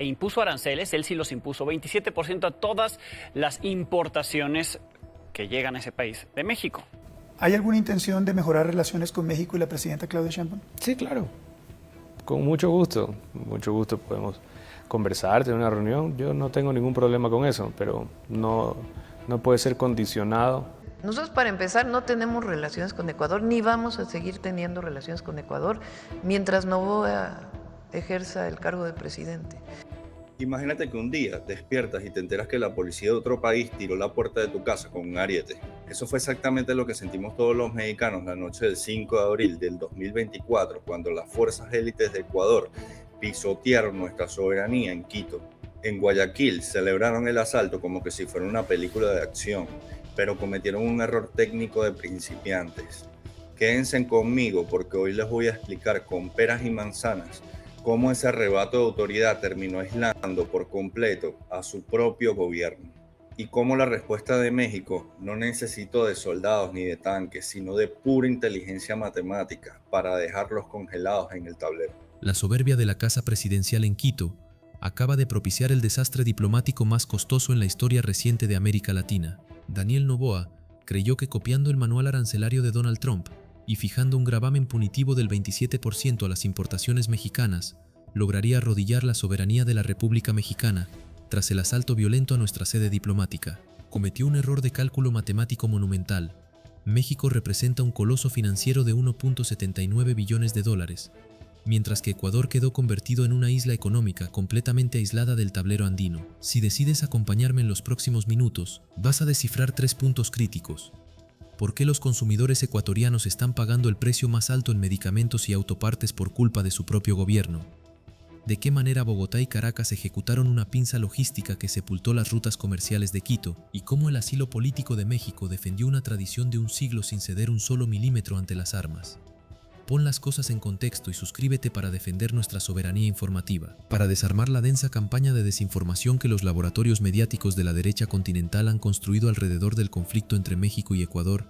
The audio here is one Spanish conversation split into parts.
e impuso aranceles, él sí los impuso, 27% a todas las importaciones que llegan a ese país de México. ¿Hay alguna intención de mejorar relaciones con México y la presidenta Claudia Sheinbaum? Sí, claro. Con mucho gusto podemos conversar, tener una reunión. Yo no tengo ningún problema con eso, pero no puede ser condicionado. Nosotros, para empezar, no tenemos relaciones con Ecuador, ni vamos a seguir teniendo relaciones con Ecuador mientras Noboa ejerza el cargo de presidente. Imagínate que un día te despiertas y te enteras que la policía de otro país tiró la puerta de tu casa con un ariete. Eso fue exactamente lo que sentimos todos los mexicanos la noche del 5 de abril del 2024, cuando las fuerzas élites de Ecuador pisotearon nuestra soberanía en Quito. En Guayaquil celebraron el asalto como que si fuera una película de acción, pero cometieron un error técnico de principiantes. Quédense conmigo porque hoy les voy a explicar con peras y manzanas cómo ese arrebato de autoridad terminó aislando por completo a su propio gobierno y cómo la respuesta de México no necesitó de soldados ni de tanques, sino de pura inteligencia matemática para dejarlos congelados en el tablero. La soberbia de la Casa Presidencial en Quito acaba de propiciar el desastre diplomático más costoso en la historia reciente de América Latina. Daniel Noboa creyó que copiando el manual arancelario de Donald Trump y fijando un gravamen punitivo del 27% a las importaciones mexicanas, lograría arrodillar la soberanía de la República Mexicana tras el asalto violento a nuestra sede diplomática. Cometió un error de cálculo matemático monumental. México representa un coloso financiero de 1.79 billones de dólares, mientras que Ecuador quedó convertido en una isla económica completamente aislada del tablero andino. Si decides acompañarme en los próximos minutos, vas a descifrar 3 puntos críticos. ¿Por qué los consumidores ecuatorianos están pagando el precio más alto en medicamentos y autopartes por culpa de su propio gobierno? ¿De qué manera Bogotá y Caracas ejecutaron una pinza logística que sepultó las rutas comerciales de Quito? ¿Y cómo el asilo político de México defendió una tradición de un siglo sin ceder un solo milímetro ante las armas? Pon las cosas en contexto y suscríbete para defender nuestra soberanía informativa, para desarmar la densa campaña de desinformación que los laboratorios mediáticos de la derecha continental han construido alrededor del conflicto entre México y Ecuador.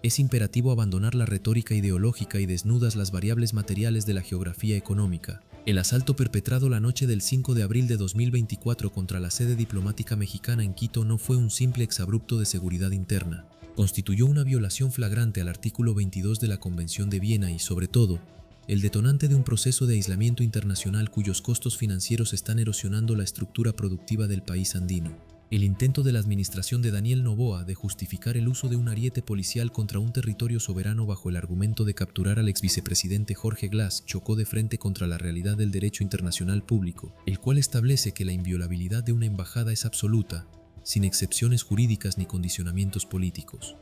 Es imperativo abandonar la retórica ideológica y desnudas las variables materiales de la geografía económica. El asalto perpetrado la noche del 5 de abril de 2024 contra la sede diplomática mexicana en Quito no fue un simple exabrupto de seguridad interna. Constituyó una violación flagrante al artículo 22 de la Convención de Viena y, sobre todo, el detonante de un proceso de aislamiento internacional cuyos costos financieros están erosionando la estructura productiva del país andino. El intento de la administración de Daniel Noboa de justificar el uso de un ariete policial contra un territorio soberano bajo el argumento de capturar al exvicepresidente Jorge Glass chocó de frente contra la realidad del derecho internacional público, el cual establece que la inviolabilidad de una embajada es absoluta, sin excepciones jurídicas ni condicionamientos políticos.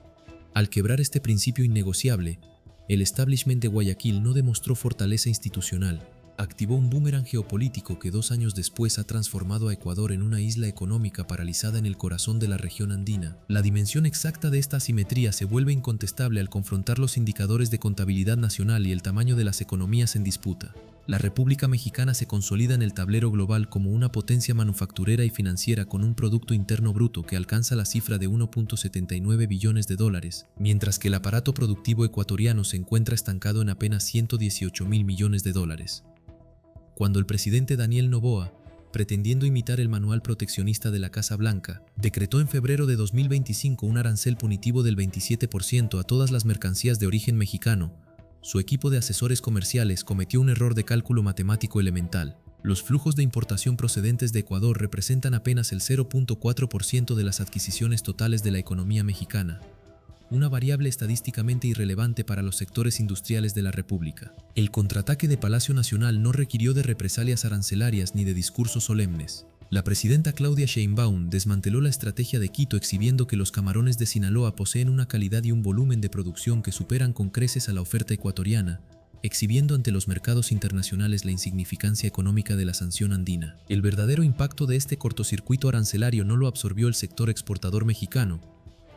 Al quebrar este principio innegociable, el establishment de Guayaquil no demostró fortaleza institucional, activó un boomerang geopolítico que 2 años después ha transformado a Ecuador en una isla económica paralizada en el corazón de la región andina. La dimensión exacta de esta asimetría se vuelve incontestable al confrontar los indicadores de contabilidad nacional y el tamaño de las economías en disputa. La República Mexicana se consolida en el tablero global como una potencia manufacturera y financiera con un Producto Interno Bruto que alcanza la cifra de 1.79 billones de dólares, mientras que el aparato productivo ecuatoriano se encuentra estancado en apenas 118.000 millones de dólares. Cuando el presidente Daniel Noboa, pretendiendo imitar el manual proteccionista de la Casa Blanca, decretó en febrero de 2025 un arancel punitivo del 27% a todas las mercancías de origen mexicano, su equipo de asesores comerciales cometió un error de cálculo matemático elemental. Los flujos de importación procedentes de Ecuador representan apenas el 0.4% de las adquisiciones totales de la economía mexicana, una variable estadísticamente irrelevante para los sectores industriales de la República. El contraataque de Palacio Nacional no requirió de represalias arancelarias ni de discursos solemnes. La presidenta Claudia Sheinbaum desmanteló la estrategia de Quito exhibiendo que los camarones de Sinaloa poseen una calidad y un volumen de producción que superan con creces a la oferta ecuatoriana, exhibiendo ante los mercados internacionales la insignificancia económica de la sanción andina. El verdadero impacto de este cortocircuito arancelario no lo absorbió el sector exportador mexicano,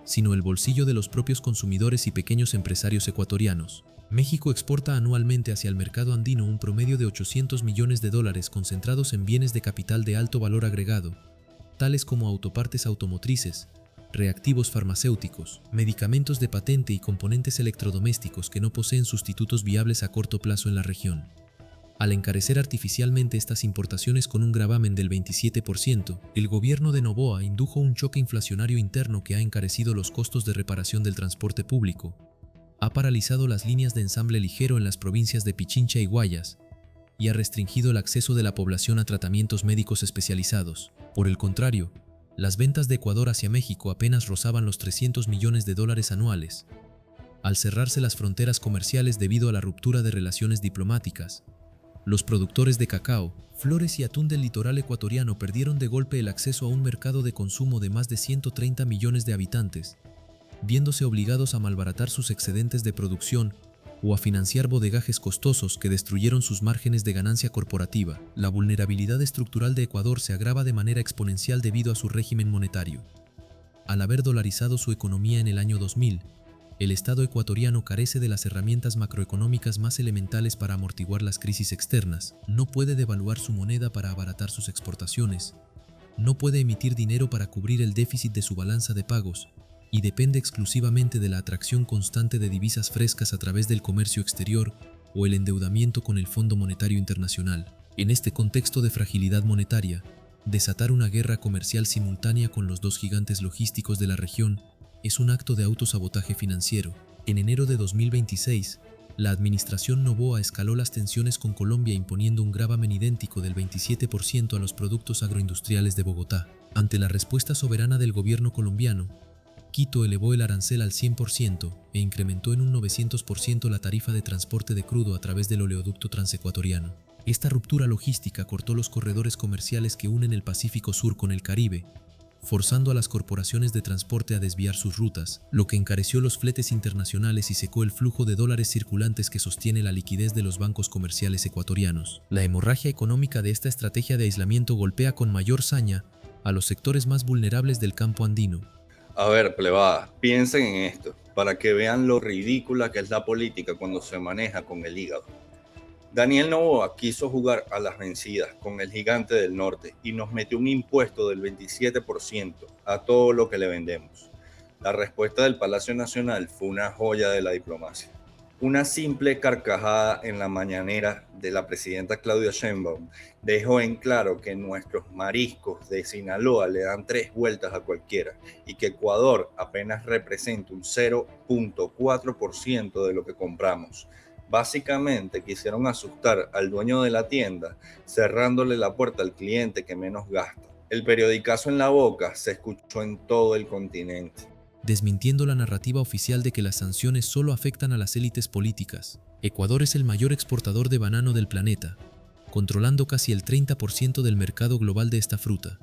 sino el bolsillo de los propios consumidores y pequeños empresarios ecuatorianos. México exporta anualmente hacia el mercado andino un promedio de 800 millones de dólares concentrados en bienes de capital de alto valor agregado, tales como autopartes automotrices, reactivos farmacéuticos, medicamentos de patente y componentes electrodomésticos que no poseen sustitutos viables a corto plazo en la región. Al encarecer artificialmente estas importaciones con un gravamen del 27%, el gobierno de Noboa indujo un choque inflacionario interno que ha encarecido los costos de reparación del transporte público, ha paralizado las líneas de ensamble ligero en las provincias de Pichincha y Guayas, y ha restringido el acceso de la población a tratamientos médicos especializados. Por el contrario, las ventas de Ecuador hacia México apenas rozaban los $300 millones anuales. Al cerrarse las fronteras comerciales debido a la ruptura de relaciones diplomáticas, los productores de cacao, flores y atún del litoral ecuatoriano perdieron de golpe el acceso a un mercado de consumo de más de 130 millones de habitantes, viéndose obligados a malbaratar sus excedentes de producción o a financiar bodegajes costosos que destruyeron sus márgenes de ganancia corporativa. La vulnerabilidad estructural de Ecuador se agrava de manera exponencial debido a su régimen monetario. Al haber dolarizado su economía en el año 2000, el Estado ecuatoriano carece de las herramientas macroeconómicas más elementales para amortiguar las crisis externas. No puede devaluar su moneda para abaratar sus exportaciones, no puede emitir dinero para cubrir el déficit de su balanza de pagos, y depende exclusivamente de la atracción constante de divisas frescas a través del comercio exterior o el endeudamiento con el Fondo Monetario Internacional. En este contexto de fragilidad monetaria, desatar una guerra comercial simultánea con los dos gigantes logísticos de la región es un acto de autosabotaje financiero. En enero de 2026, la administración Noboa escaló las tensiones con Colombia imponiendo un gravamen idéntico del 27% a los productos agroindustriales de Bogotá. Ante la respuesta soberana del gobierno colombiano, Quito elevó el arancel al 100% e incrementó en un 900% la tarifa de transporte de crudo a través del oleoducto transecuatoriano. Esta ruptura logística cortó los corredores comerciales que unen el Pacífico Sur con el Caribe, forzando a las corporaciones de transporte a desviar sus rutas, lo que encareció los fletes internacionales y secó el flujo de dólares circulantes que sostiene la liquidez de los bancos comerciales ecuatorianos. La hemorragia económica de esta estrategia de aislamiento golpea con mayor saña a los sectores más vulnerables del campo andino. A ver, plebada, piensen en esto, para que vean lo ridícula que es la política cuando se maneja con el hígado. Daniel Noboa quiso jugar a las vencidas con el gigante del norte y nos metió un impuesto del 27% a todo lo que le vendemos. La respuesta del Palacio Nacional fue una joya de la diplomacia. Una simple carcajada en la mañanera de la presidenta Claudia Sheinbaum dejó en claro que nuestros mariscos de Sinaloa le dan 3 vueltas a cualquiera y que Ecuador apenas representa un 0.4% de lo que compramos. Básicamente quisieron asustar al dueño de la tienda cerrándole la puerta al cliente que menos gasta. El periodicazo en la boca se escuchó en todo el continente. Desmintiendo la narrativa oficial de que las sanciones solo afectan a las élites políticas, Ecuador es el mayor exportador de banano del planeta, controlando casi el 30% del mercado global de esta fruta.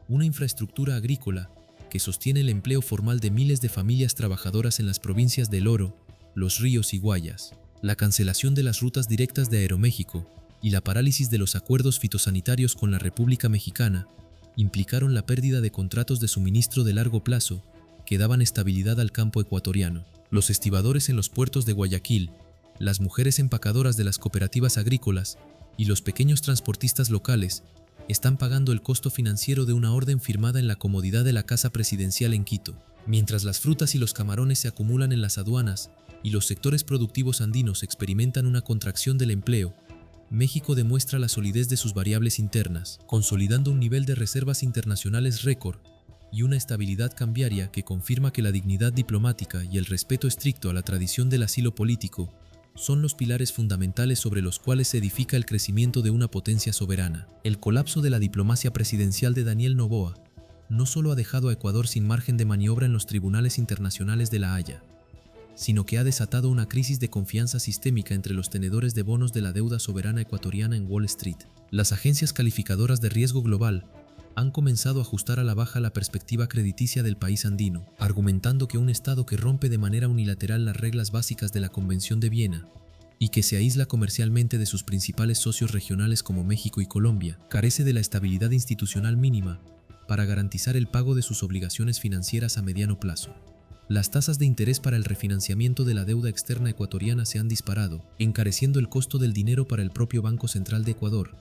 Una infraestructura agrícola que sostiene el empleo formal de miles de familias trabajadoras en las provincias del Oro, Los Ríos y Guayas. La cancelación de las rutas directas de Aeroméxico y la parálisis de los acuerdos fitosanitarios con la República Mexicana implicaron la pérdida de contratos de suministro de largo plazo que daban estabilidad al campo ecuatoriano. Los estibadores en los puertos de Guayaquil, las mujeres empacadoras de las cooperativas agrícolas y los pequeños transportistas locales están pagando el costo financiero de una orden firmada en la comodidad de la Casa Presidencial en Quito. Mientras las frutas y los camarones se acumulan en las aduanas y los sectores productivos andinos experimentan una contracción del empleo, México demuestra la solidez de sus variables internas, consolidando un nivel de reservas internacionales récord y una estabilidad cambiaria que confirma que la dignidad diplomática y el respeto estricto a la tradición del asilo político son los pilares fundamentales sobre los cuales se edifica el crecimiento de una potencia soberana. El colapso de la diplomacia presidencial de Daniel Noboa no solo ha dejado a Ecuador sin margen de maniobra en los tribunales internacionales de La Haya, sino que ha desatado una crisis de confianza sistémica entre los tenedores de bonos de la deuda soberana ecuatoriana en Wall Street. Las agencias calificadoras de riesgo global han comenzado a ajustar a la baja la perspectiva crediticia del país andino, argumentando que un Estado que rompe de manera unilateral las reglas básicas de la Convención de Viena y que se aísla comercialmente de sus principales socios regionales como México y Colombia, carece de la estabilidad institucional mínima para garantizar el pago de sus obligaciones financieras a mediano plazo. Las tasas de interés para el refinanciamiento de la deuda externa ecuatoriana se han disparado, encareciendo el costo del dinero para el propio Banco Central de Ecuador,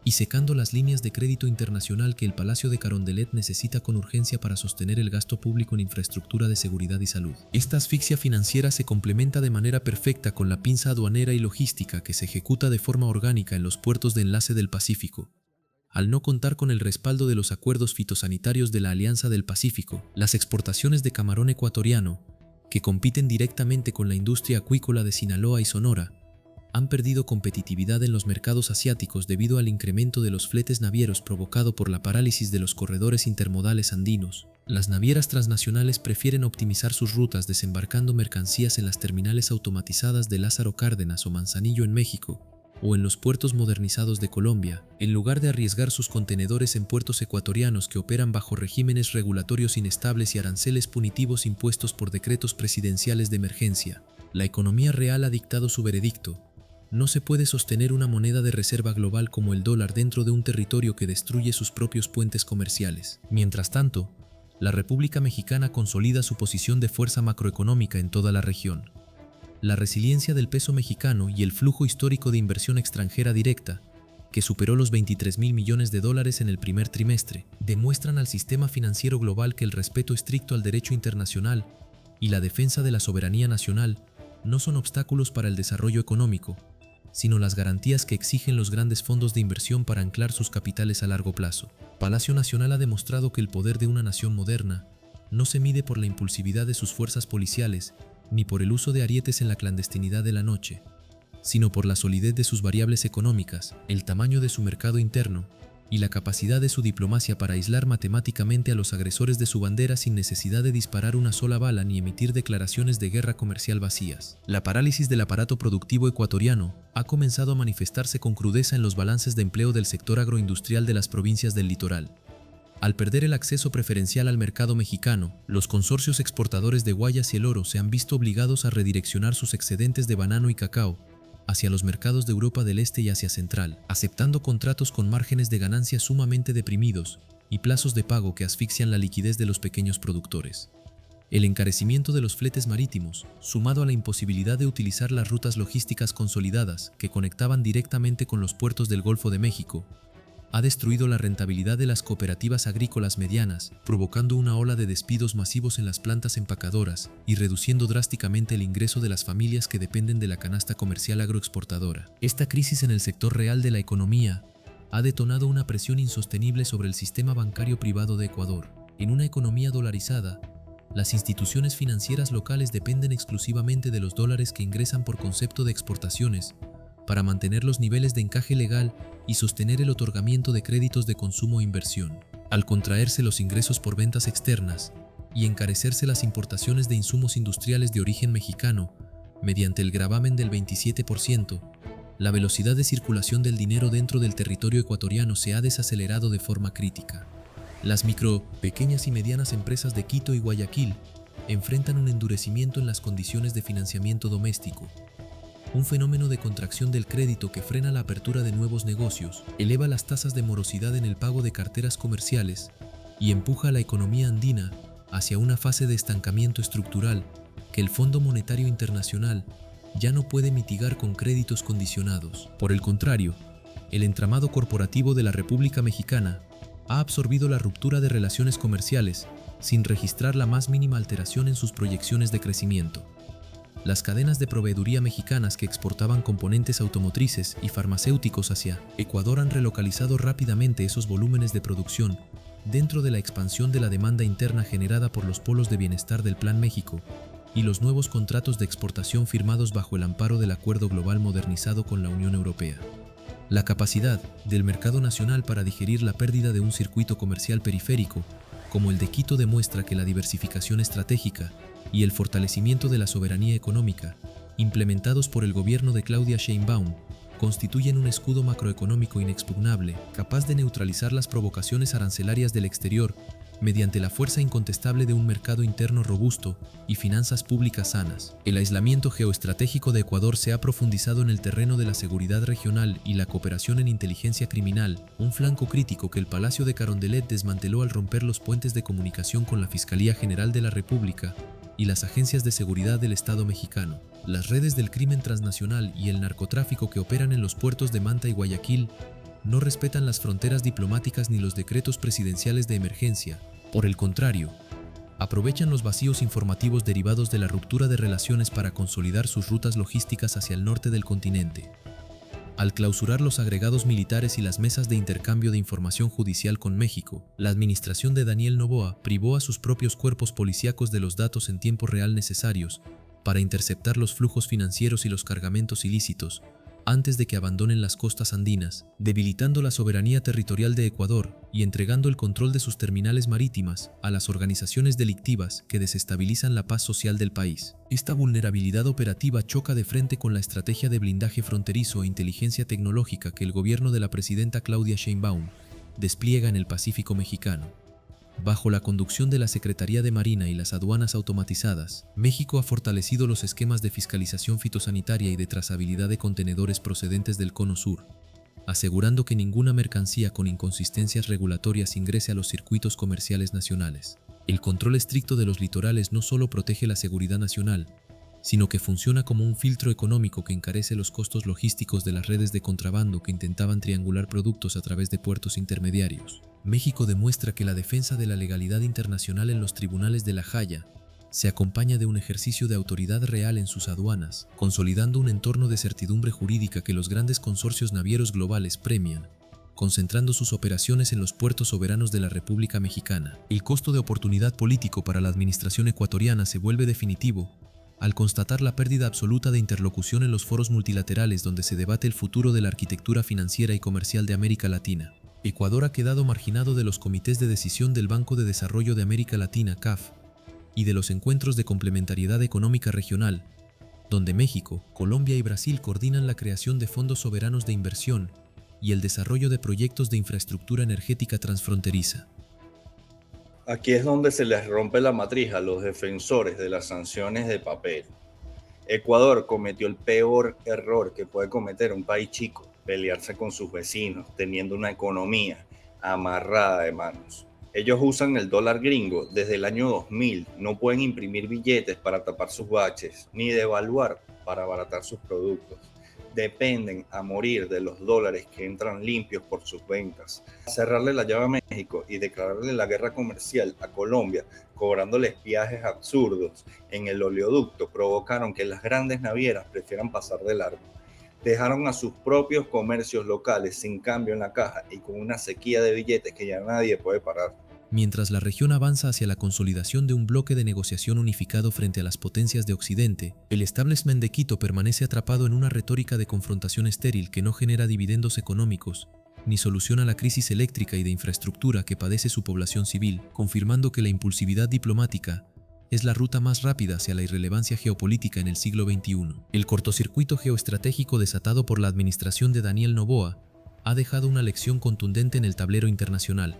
y secando las líneas de crédito internacional que el Palacio de Carondelet necesita con urgencia para sostener el gasto público en infraestructura de seguridad y salud. Esta asfixia financiera se complementa de manera perfecta con la pinza aduanera y logística que se ejecuta de forma orgánica en los puertos de enlace del Pacífico. Al no contar con el respaldo de los acuerdos fitosanitarios de la Alianza del Pacífico, las exportaciones de camarón ecuatoriano, que compiten directamente con la industria acuícola de Sinaloa y Sonora, han perdido competitividad en los mercados asiáticos debido al incremento de los fletes navieros provocado por la parálisis de los corredores intermodales andinos. Las navieras transnacionales prefieren optimizar sus rutas desembarcando mercancías en las terminales automatizadas de Lázaro Cárdenas o Manzanillo en México, o en los puertos modernizados de Colombia, en lugar de arriesgar sus contenedores en puertos ecuatorianos que operan bajo regímenes regulatorios inestables y aranceles punitivos impuestos por decretos presidenciales de emergencia. La economía real ha dictado su veredicto. No se puede sostener una moneda de reserva global como el dólar dentro de un territorio que destruye sus propios puentes comerciales. Mientras tanto, la República Mexicana consolida su posición de fuerza macroeconómica en toda la región. La resiliencia del peso mexicano y el flujo histórico de inversión extranjera directa, que superó los 23.000 millones de dólares en el primer trimestre, demuestran al sistema financiero global que el respeto estricto al derecho internacional y la defensa de la soberanía nacional no son obstáculos para el desarrollo económico, sino las garantías que exigen los grandes fondos de inversión para anclar sus capitales a largo plazo. Palacio Nacional ha demostrado que el poder de una nación moderna no se mide por la impulsividad de sus fuerzas policiales ni por el uso de arietes en la clandestinidad de la noche, sino por la solidez de sus variables económicas, el tamaño de su mercado interno y la capacidad de su diplomacia para aislar matemáticamente a los agresores de su bandera sin necesidad de disparar una sola bala ni emitir declaraciones de guerra comercial vacías. La parálisis del aparato productivo ecuatoriano ha comenzado a manifestarse con crudeza en los balances de empleo del sector agroindustrial de las provincias del litoral. Al perder el acceso preferencial al mercado mexicano, los consorcios exportadores de Guayas y el oro se han visto obligados a redireccionar sus excedentes de banano y cacao hacia los mercados de Europa del Este y Asia Central, aceptando contratos con márgenes de ganancia sumamente deprimidos y plazos de pago que asfixian la liquidez de los pequeños productores. El encarecimiento de los fletes marítimos, sumado a la imposibilidad de utilizar las rutas logísticas consolidadas que conectaban directamente con los puertos del Golfo de México, ha destruido la rentabilidad de las cooperativas agrícolas medianas, provocando una ola de despidos masivos en las plantas empacadoras y reduciendo drásticamente el ingreso de las familias que dependen de la canasta comercial agroexportadora. Esta crisis en el sector real de la economía ha detonado una presión insostenible sobre el sistema bancario privado de Ecuador. En una economía dolarizada, las instituciones financieras locales dependen exclusivamente de los dólares que ingresan por concepto de exportaciones para mantener los niveles de encaje legal y sostener el otorgamiento de créditos de consumo e inversión. Al contraerse los ingresos por ventas externas y encarecerse las importaciones de insumos industriales de origen mexicano mediante el gravamen del 27%, la velocidad de circulación del dinero dentro del territorio ecuatoriano se ha desacelerado de forma crítica. Las micro, pequeñas y medianas empresas de Quito y Guayaquil enfrentan un endurecimiento en las condiciones de financiamiento doméstico, un fenómeno de contracción del crédito que frena la apertura de nuevos negocios, eleva las tasas de morosidad en el pago de carteras comerciales y empuja a la economía andina hacia una fase de estancamiento estructural que el Fondo Monetario Internacional ya no puede mitigar con créditos condicionados. Por el contrario, el entramado corporativo de la República Mexicana ha absorbido la ruptura de relaciones comerciales sin registrar la más mínima alteración en sus proyecciones de crecimiento. Las cadenas de proveeduría mexicanas que exportaban componentes automotrices y farmacéuticos hacia Ecuador han relocalizado rápidamente esos volúmenes de producción dentro de la expansión de la demanda interna generada por los polos de bienestar del Plan México y los nuevos contratos de exportación firmados bajo el amparo del Acuerdo Global Modernizado con la Unión Europea. La capacidad del mercado nacional para digerir la pérdida de un circuito comercial periférico, como el de Quito, demuestra que la diversificación estratégica y el fortalecimiento de la soberanía económica, implementados por el gobierno de Claudia Sheinbaum, constituyen un escudo macroeconómico inexpugnable, capaz de neutralizar las provocaciones arancelarias del exterior mediante la fuerza incontestable de un mercado interno robusto y finanzas públicas sanas. El aislamiento geoestratégico de Ecuador se ha profundizado en el terreno de la seguridad regional y la cooperación en inteligencia criminal, un flanco crítico que el Palacio de Carondelet desmanteló al romper los puentes de comunicación con la Fiscalía General de la República y las agencias de seguridad del Estado mexicano. Las redes del crimen transnacional y el narcotráfico que operan en los puertos de Manta y Guayaquil no respetan las fronteras diplomáticas ni los decretos presidenciales de emergencia. Por el contrario, aprovechan los vacíos informativos derivados de la ruptura de relaciones para consolidar sus rutas logísticas hacia el norte del continente. Al clausurar los agregados militares y las mesas de intercambio de información judicial con México, la administración de Daniel Noboa privó a sus propios cuerpos policíacos de los datos en tiempo real necesarios para interceptar los flujos financieros y los cargamentos ilícitos antes de que abandonen las costas andinas, debilitando la soberanía territorial de Ecuador y entregando el control de sus terminales marítimas a las organizaciones delictivas que desestabilizan la paz social del país. Esta vulnerabilidad operativa choca de frente con la estrategia de blindaje fronterizo e inteligencia tecnológica que el gobierno de la presidenta Claudia Sheinbaum despliega en el Pacífico mexicano. Bajo la conducción de la Secretaría de Marina y las aduanas automatizadas, México ha fortalecido los esquemas de fiscalización fitosanitaria y de trazabilidad de contenedores procedentes del Cono Sur, asegurando que ninguna mercancía con inconsistencias regulatorias ingrese a los circuitos comerciales nacionales. El control estricto de los litorales no solo protege la seguridad nacional, sino que funciona como un filtro económico que encarece los costos logísticos de las redes de contrabando que intentaban triangular productos a través de puertos intermediarios. México demuestra que la defensa de la legalidad internacional en los tribunales de La Haya se acompaña de un ejercicio de autoridad real en sus aduanas, consolidando un entorno de certidumbre jurídica que los grandes consorcios navieros globales premian, concentrando sus operaciones en los puertos soberanos de la República Mexicana. El costo de oportunidad político para la administración ecuatoriana se vuelve definitivo al constatar la pérdida absoluta de interlocución en los foros multilaterales donde se debate el futuro de la arquitectura financiera y comercial de América Latina. Ecuador ha quedado marginado de los comités de decisión del Banco de Desarrollo de América Latina, CAF, y de los encuentros de complementariedad económica regional, donde México, Colombia y Brasil coordinan la creación de fondos soberanos de inversión y el desarrollo de proyectos de infraestructura energética transfronteriza. Aquí es donde se les rompe la matriz a los defensores de las sanciones de papel. Ecuador cometió el peor error que puede cometer un país chico: pelearse con sus vecinos, teniendo una economía amarrada de manos. Ellos usan el dólar gringo desde el año 2000, no pueden imprimir billetes para tapar sus baches, ni devaluar para abaratar sus productos. Dependen a morir de los dólares que entran limpios por sus ventas. Cerrarle la llave a México y declararle la guerra comercial a Colombia, cobrándoles viajes absurdos en el oleoducto, provocaron que las grandes navieras prefieran pasar de largo. Dejaron a sus propios comercios locales sin cambio en la caja y con una sequía de billetes que ya nadie puede parar. Mientras la región avanza hacia la consolidación de un bloque de negociación unificado frente a las potencias de Occidente, el establishment de Quito permanece atrapado en una retórica de confrontación estéril que no genera dividendos económicos, ni soluciona la crisis eléctrica y de infraestructura que padece su población civil, confirmando que la impulsividad diplomática es la ruta más rápida hacia la irrelevancia geopolítica en el siglo XXI. El cortocircuito geoestratégico desatado por la administración de Daniel Noboa ha dejado una lección contundente en el tablero internacional.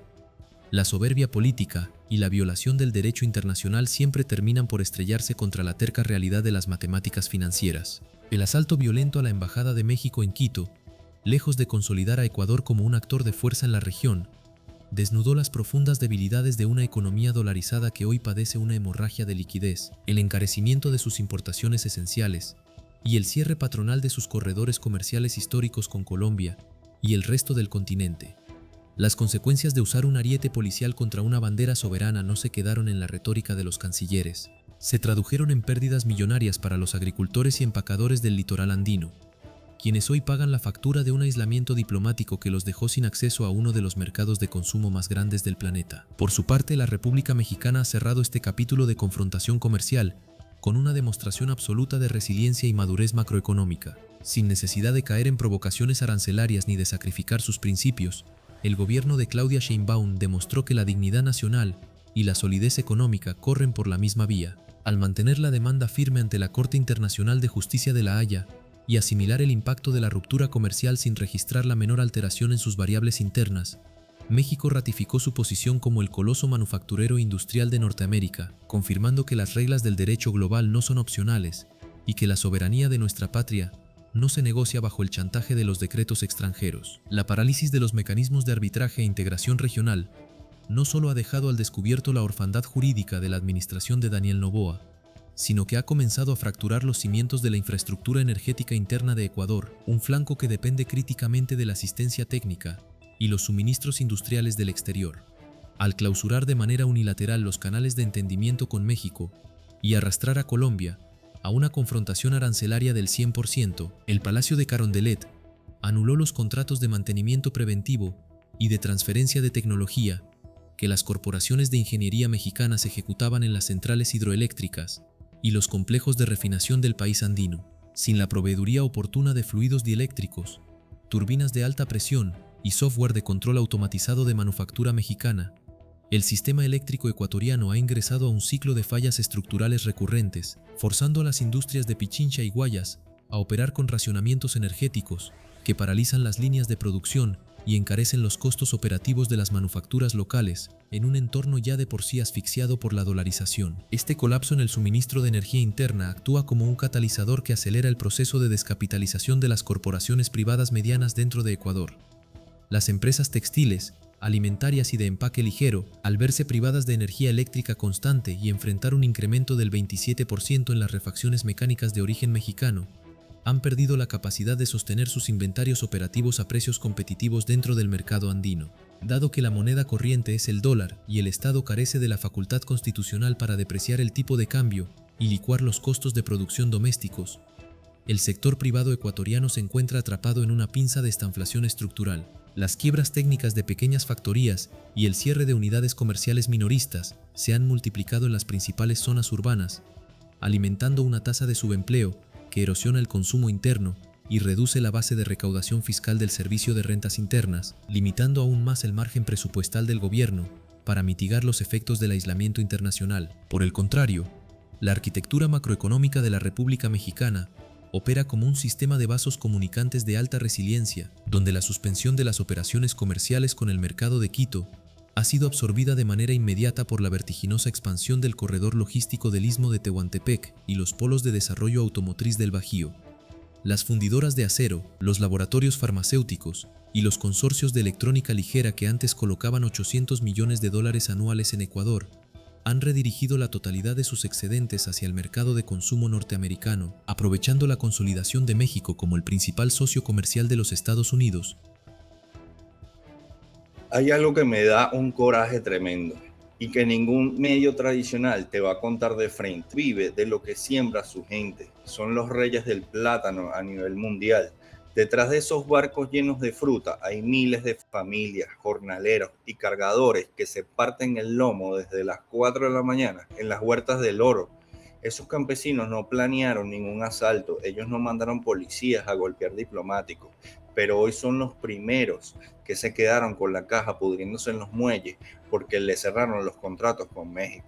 La soberbia política y la violación del derecho internacional siempre terminan por estrellarse contra la terca realidad de las matemáticas financieras. El asalto violento a la Embajada de México en Quito, lejos de consolidar a Ecuador como un actor de fuerza en la región, desnudó las profundas debilidades de una economía dolarizada que hoy padece una hemorragia de liquidez, el encarecimiento de sus importaciones esenciales y el cierre patronal de sus corredores comerciales históricos con Colombia y el resto del continente. Las consecuencias de usar un ariete policial contra una bandera soberana no se quedaron en la retórica de los cancilleres. Se tradujeron en pérdidas millonarias para los agricultores y empacadores del litoral andino, quienes hoy pagan la factura de un aislamiento diplomático que los dejó sin acceso a uno de los mercados de consumo más grandes del planeta. Por su parte, la República Mexicana ha cerrado este capítulo de confrontación comercial con una demostración absoluta de resiliencia y madurez macroeconómica. Sin necesidad de caer en provocaciones arancelarias ni de sacrificar sus principios, el gobierno de Claudia Sheinbaum demostró que la dignidad nacional y la solidez económica corren por la misma vía. Al mantener la demanda firme ante la Corte Internacional de Justicia de La Haya y asimilar el impacto de la ruptura comercial sin registrar la menor alteración en sus variables internas, México ratificó su posición como el coloso manufacturero industrial de Norteamérica, confirmando que las reglas del derecho global no son opcionales y que la soberanía de nuestra patria no se negocia bajo el chantaje de los decretos extranjeros. La parálisis de los mecanismos de arbitraje e integración regional no solo ha dejado al descubierto la orfandad jurídica de la administración de Daniel Noboa, sino que ha comenzado a fracturar los cimientos de la infraestructura energética interna de Ecuador, un flanco que depende críticamente de la asistencia técnica y los suministros industriales del exterior. Al clausurar de manera unilateral los canales de entendimiento con México y arrastrar a Colombia a una confrontación arancelaria del 100%, el Palacio de Carondelet anuló los contratos de mantenimiento preventivo y de transferencia de tecnología que las corporaciones de ingeniería mexicanas ejecutaban en las centrales hidroeléctricas y los complejos de refinación del país andino. Sin la proveeduría oportuna de fluidos dieléctricos, turbinas de alta presión y software de control automatizado de manufactura mexicana, el sistema eléctrico ecuatoriano ha ingresado a un ciclo de fallas estructurales recurrentes, forzando a las industrias de Pichincha y Guayas a operar con racionamientos energéticos que paralizan las líneas de producción y encarecen los costos operativos de las manufacturas locales en un entorno ya de por sí asfixiado por la dolarización. Este colapso en el suministro de energía interna actúa como un catalizador que acelera el proceso de descapitalización de las corporaciones privadas medianas dentro de Ecuador. Las empresas textiles, alimentarias y de empaque ligero, al verse privadas de energía eléctrica constante y enfrentar un incremento del 27% en las refacciones mecánicas de origen mexicano, han perdido la capacidad de sostener sus inventarios operativos a precios competitivos dentro del mercado andino. Dado que la moneda corriente es el dólar y el Estado carece de la facultad constitucional para depreciar el tipo de cambio y licuar los costos de producción domésticos, el sector privado ecuatoriano se encuentra atrapado en una pinza de estanflación estructural. Las quiebras técnicas de pequeñas factorías y el cierre de unidades comerciales minoristas se han multiplicado en las principales zonas urbanas, alimentando una tasa de subempleo que erosiona el consumo interno y reduce la base de recaudación fiscal del Servicio de Rentas Internas, limitando aún más el margen presupuestal del gobierno para mitigar los efectos del aislamiento internacional. Por el contrario, la arquitectura macroeconómica de la República Mexicana opera como un sistema de vasos comunicantes de alta resiliencia, donde la suspensión de las operaciones comerciales con el mercado de Quito ha sido absorbida de manera inmediata por la vertiginosa expansión del corredor logístico del Istmo de Tehuantepec y los polos de desarrollo automotriz del Bajío. Las fundidoras de acero, los laboratorios farmacéuticos y los consorcios de electrónica ligera que antes colocaban $800 millones anuales en Ecuador, han redirigido la totalidad de sus excedentes hacia el mercado de consumo norteamericano, aprovechando la consolidación de México como el principal socio comercial de los Estados Unidos. Hay algo que me da un coraje tremendo y que ningún medio tradicional te va a contar de frente. Vive de lo que siembra su gente. Son los reyes del plátano a nivel mundial. Detrás de esos barcos llenos de fruta hay miles de familias, jornaleros y cargadores que se parten el lomo desde las 4 de la mañana en las huertas del oro. Esos campesinos no planearon ningún asalto, ellos no mandaron policías a golpear diplomáticos, pero hoy son los primeros que se quedaron con la caja pudriéndose en los muelles porque le cerraron los contratos con México.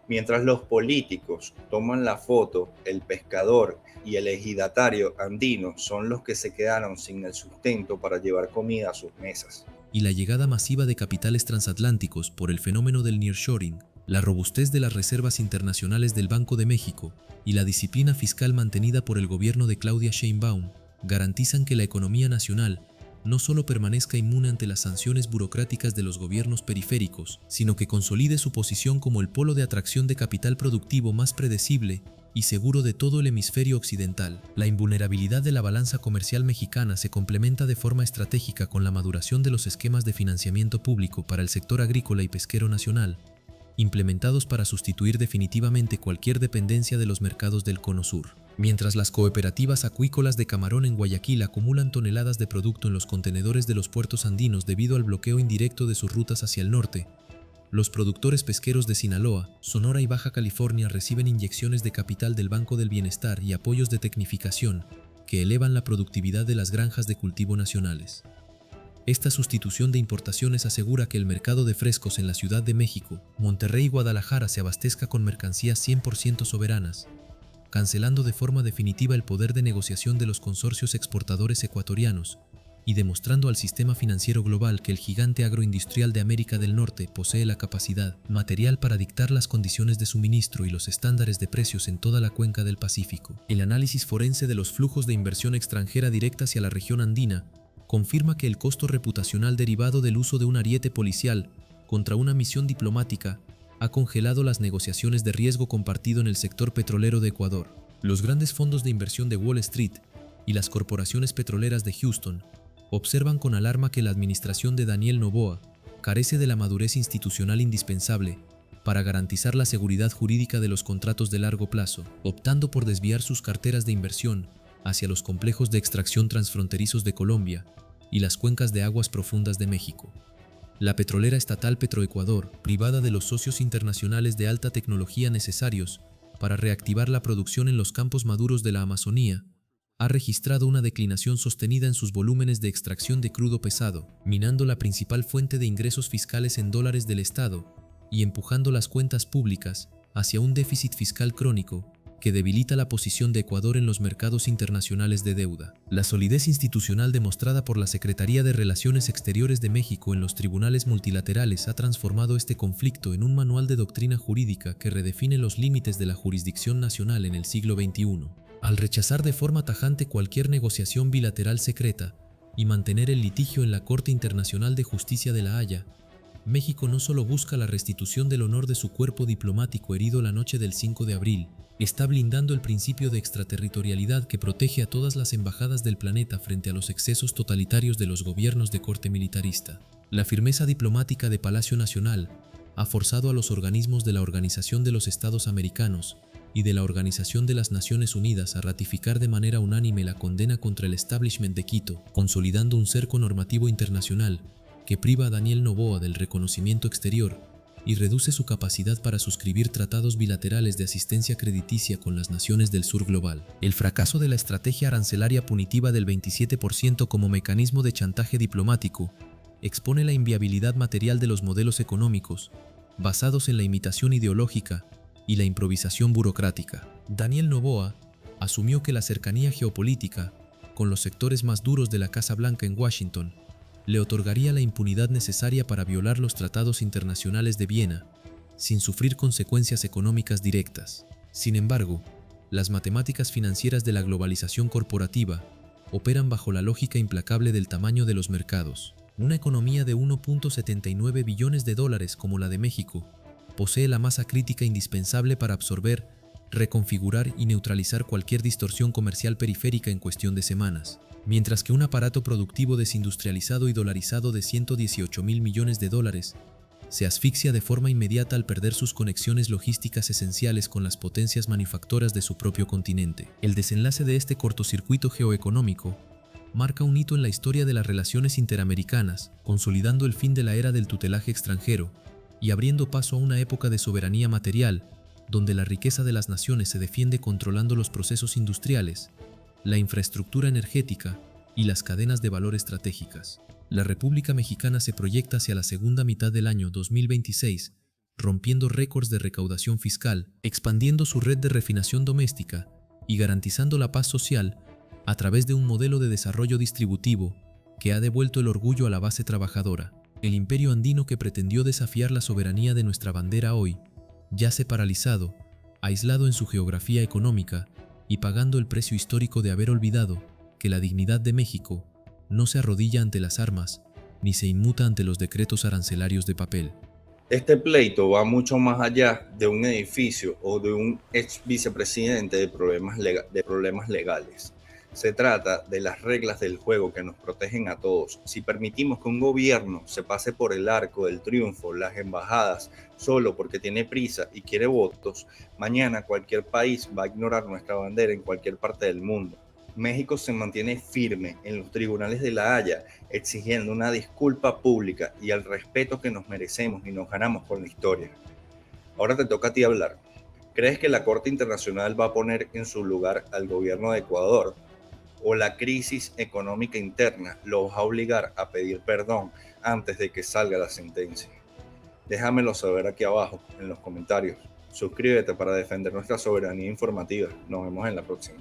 Mientras los políticos toman la foto, el pescador y el ejidatario andino son los que se quedaron sin el sustento para llevar comida a sus mesas. Y la llegada masiva de capitales transatlánticos por el fenómeno del nearshoring, la robustez de las reservas internacionales del Banco de México y la disciplina fiscal mantenida por el gobierno de Claudia Sheinbaum garantizan que la economía nacional no solo permanezca inmune ante las sanciones burocráticas de los gobiernos periféricos, sino que consolide su posición como el polo de atracción de capital productivo más predecible y seguro de todo el hemisferio occidental. La invulnerabilidad de la balanza comercial mexicana se complementa de forma estratégica con la maduración de los esquemas de financiamiento público para el sector agrícola y pesquero nacional, implementados para sustituir definitivamente cualquier dependencia de los mercados del Cono Sur. Mientras las cooperativas acuícolas de camarón en Guayaquil acumulan toneladas de producto en los contenedores de los puertos andinos debido al bloqueo indirecto de sus rutas hacia el norte, los productores pesqueros de Sinaloa, Sonora y Baja California reciben inyecciones de capital del Banco del Bienestar y apoyos de tecnificación que elevan la productividad de las granjas de cultivo nacionales. Esta sustitución de importaciones asegura que el mercado de frescos en la Ciudad de México, Monterrey y Guadalajara se abastezca con mercancías 100% soberanas, cancelando de forma definitiva el poder de negociación de los consorcios exportadores ecuatorianos y demostrando al sistema financiero global que el gigante agroindustrial de América del Norte posee la capacidad material para dictar las condiciones de suministro y los estándares de precios en toda la cuenca del Pacífico. El análisis forense de los flujos de inversión extranjera directa hacia la región andina confirma que el costo reputacional derivado del uso de un ariete policial contra una misión diplomática ha congelado las negociaciones de riesgo compartido en el sector petrolero de Ecuador. Los grandes fondos de inversión de Wall Street y las corporaciones petroleras de Houston observan con alarma que la administración de Daniel Noboa carece de la madurez institucional indispensable para garantizar la seguridad jurídica de los contratos de largo plazo, optando por desviar sus carteras de inversión hacia los complejos de extracción transfronterizos de Colombia y las cuencas de aguas profundas de México. La petrolera estatal Petroecuador, privada de los socios internacionales de alta tecnología necesarios para reactivar la producción en los campos maduros de la Amazonía, ha registrado una declinación sostenida en sus volúmenes de extracción de crudo pesado, minando la principal fuente de ingresos fiscales en dólares del Estado y empujando las cuentas públicas hacia un déficit fiscal crónico que debilita la posición de Ecuador en los mercados internacionales de deuda. La solidez institucional demostrada por la Secretaría de Relaciones Exteriores de México en los tribunales multilaterales ha transformado este conflicto en un manual de doctrina jurídica que redefine los límites de la jurisdicción nacional en el siglo XXI. Al rechazar de forma tajante cualquier negociación bilateral secreta y mantener el litigio en la Corte Internacional de Justicia de La Haya, México no solo busca la restitución del honor de su cuerpo diplomático herido la noche del 5 de abril, está blindando el principio de extraterritorialidad que protege a todas las embajadas del planeta frente a los excesos totalitarios de los gobiernos de corte militarista. La firmeza diplomática de Palacio Nacional ha forzado a los organismos de la Organización de los Estados Americanos y de la Organización de las Naciones Unidas a ratificar de manera unánime la condena contra el establishment de Quito, consolidando un cerco normativo internacional que priva a Daniel Noboa del reconocimiento exterior y reduce su capacidad para suscribir tratados bilaterales de asistencia crediticia con las naciones del sur global. El fracaso de la estrategia arancelaria punitiva del 27% como mecanismo de chantaje diplomático expone la inviabilidad material de los modelos económicos basados en la imitación ideológica y la improvisación burocrática. Daniel Noboa asumió que la cercanía geopolítica con los sectores más duros de la Casa Blanca en Washington le otorgaría la impunidad necesaria para violar los tratados internacionales de Viena, sin sufrir consecuencias económicas directas. Sin embargo, las matemáticas financieras de la globalización corporativa operan bajo la lógica implacable del tamaño de los mercados. Una economía de 1.79 billones de dólares como la de México posee la masa crítica indispensable para absorber, reconfigurar y neutralizar cualquier distorsión comercial periférica en cuestión de semanas. Mientras que un aparato productivo desindustrializado y dolarizado de 118.000 millones de dólares se asfixia de forma inmediata al perder sus conexiones logísticas esenciales con las potencias manufactoras de su propio continente. El desenlace de este cortocircuito geoeconómico marca un hito en la historia de las relaciones interamericanas, consolidando el fin de la era del tutelaje extranjero y abriendo paso a una época de soberanía material, donde la riqueza de las naciones se defiende controlando los procesos industriales, la infraestructura energética y las cadenas de valor estratégicas. La República Mexicana se proyecta hacia la segunda mitad del año 2026, rompiendo récords de recaudación fiscal, expandiendo su red de refinación doméstica y garantizando la paz social a través de un modelo de desarrollo distributivo que ha devuelto el orgullo a la base trabajadora. El imperio andino que pretendió desafiar la soberanía de nuestra bandera hoy yace paralizado, aislado en su geografía económica y pagando el precio histórico de haber olvidado que la dignidad de México no se arrodilla ante las armas ni se inmuta ante los decretos arancelarios de papel. Este pleito va mucho más allá de un edificio o de un ex vicepresidente de problemas legales. Se trata de las reglas del juego que nos protegen a todos. Si permitimos que un gobierno se pase por el arco del triunfo, las embajadas, solo porque tiene prisa y quiere votos, mañana cualquier país va a ignorar nuestra bandera en cualquier parte del mundo. México se mantiene firme en los tribunales de La Haya, exigiendo una disculpa pública y el respeto que nos merecemos y nos ganamos con la historia. Ahora te toca a ti hablar. ¿Crees que la Corte Internacional va a poner en su lugar al gobierno de Ecuador? ¿O la crisis económica interna los va a obligar a pedir perdón antes de que salga la sentencia? Déjamelo saber aquí abajo en los comentarios. Suscríbete para defender nuestra soberanía informativa. Nos vemos en la próxima.